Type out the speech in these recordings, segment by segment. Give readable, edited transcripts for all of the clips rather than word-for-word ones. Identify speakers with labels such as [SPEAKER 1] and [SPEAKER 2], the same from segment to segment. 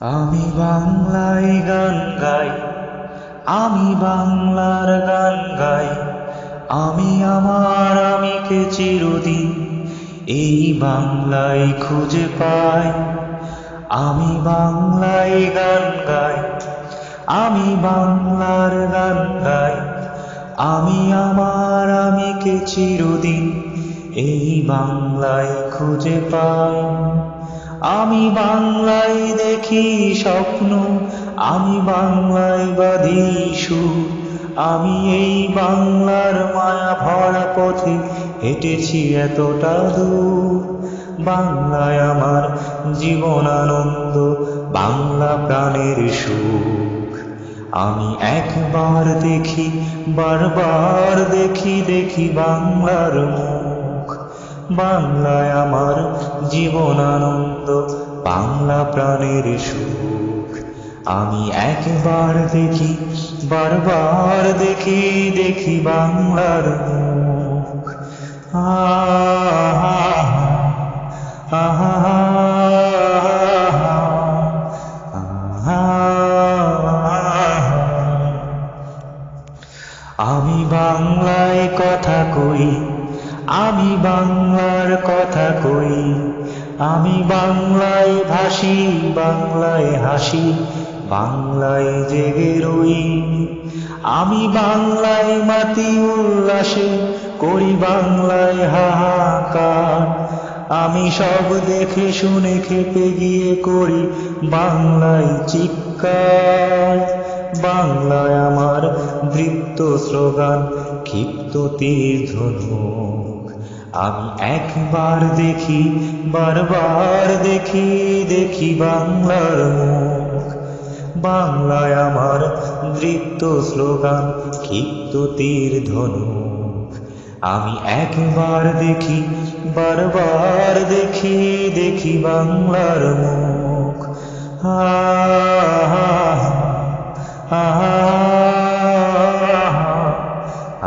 [SPEAKER 1] আমি বাংলায় গান গাই, আমি বাংলার গান গাই। আমি আমার আমিকে চিরদিন এই বাংলায় খুঁজে পাই। আমি বাংলায় গান গাই, আমি বাংলার গান গাই। আমি আমার আমিকে চিরদিন এই বাংলায় খুঁজে পাই। আমি বাংলায় দেখি স্বপ্ন, আমি বাংলায় বাঁধি সুর। আমি এই বাংলার মায়া ভরা পথে হেঁটেছি এতটা দূর। বাংলায় আমার জীবন আনন্দ, বাংলা প্রাণের সুখ। আমি একবার দেখি, বারবার দেখি, দেখি বাংলার মুখ। বাংলায় আমার জীবন আনন্দ, বাংলা প্রাণের সুখ। আমি একবার দেখি, বারবার দেখি, দেখি বাংলার মুখ। আহা আহা আমি বাংলায় কথা কই, আমি বাংলার কথা কই। আমি বাংলায় ভাসি, বাংলায় হাসি, বাংলায় জেগে রই। আমি বাংলায় মাতি উল্লাসে, করি বাংলায় হাহাকার। আমি সব দেখে শুনে খেপে গিয়ে করি বাংলায় চিৎকার। বাংলায় আমার দৃপ্ত স্লোগান, ক্ষিপ্ত তীর ধনুক। আমি একবার দেখি, বারবার দেখি, দেখি বাংলার মুখ। বাংলায় আমার দৃপ্ত স্লোগান, ক্ষিপ্ত তীর ধনুক। আমি একবার দেখি, বারবার দেখি, দেখি বাংলার মুখ। আহা আহা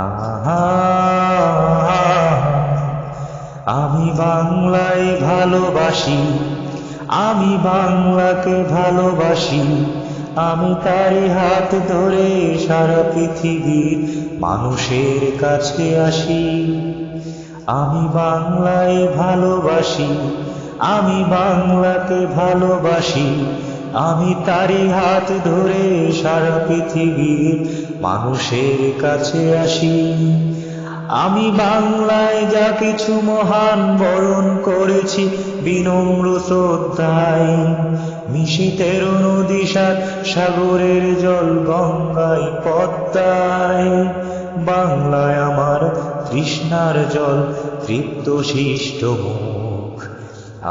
[SPEAKER 1] আহা আমি বাংলায় ভালোবাসি, আমি বাংলাকে ভালোবাসি। আমি তারই হাত ধরে সারা পৃথিবীর মানুষের কাছে আসি। আমি বাংলায় ভালোবাসি, আমি বাংলাকে ভালোবাসি। আমি তারই হাত ধরে সারা পৃথিবীর মানুষের কাছে আসি। আমি বাংলায় যা কিছু মহান বরণ করেছি বিনম্র শ্রদ্ধায়। মিশে 13 নদী 7 সাগরের জল, গঙ্গায় পদ্মায়। বাংলায় আমার তৃষ্ণার জল, তৃপ্ত শিষ্ট মুখ।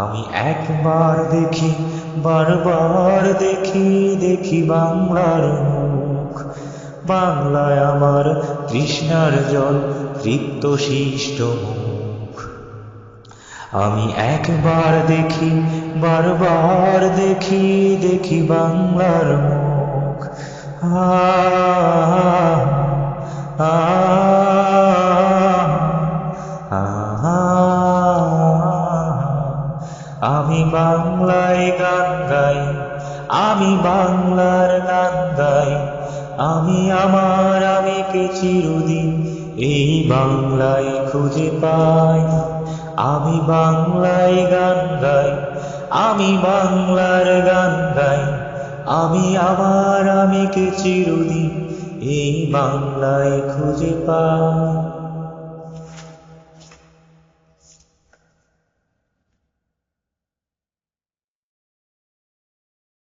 [SPEAKER 1] আমি একবার দেখি, বারবার দেখি, দেখি বাংলার মুখ। বাংলায় আমার তৃষ্ণার জল, তৃপ্ত শিষ্ট মুখ। আমি একবার দেখি, বারবার দেখি, দেখি বাংলার মুখ। আমি বাংলায় গান গাই, আমি বাংলার গান গাই। আমি আমার আমিকে চিরদিন এই বাংলায় খুঁজে পাই। আমি বাংলায় গান গাই, আমি বাংলার গান গাই। আমি আমার আমিকে চিরদিন এই বাংলায় খুঁজে পাই।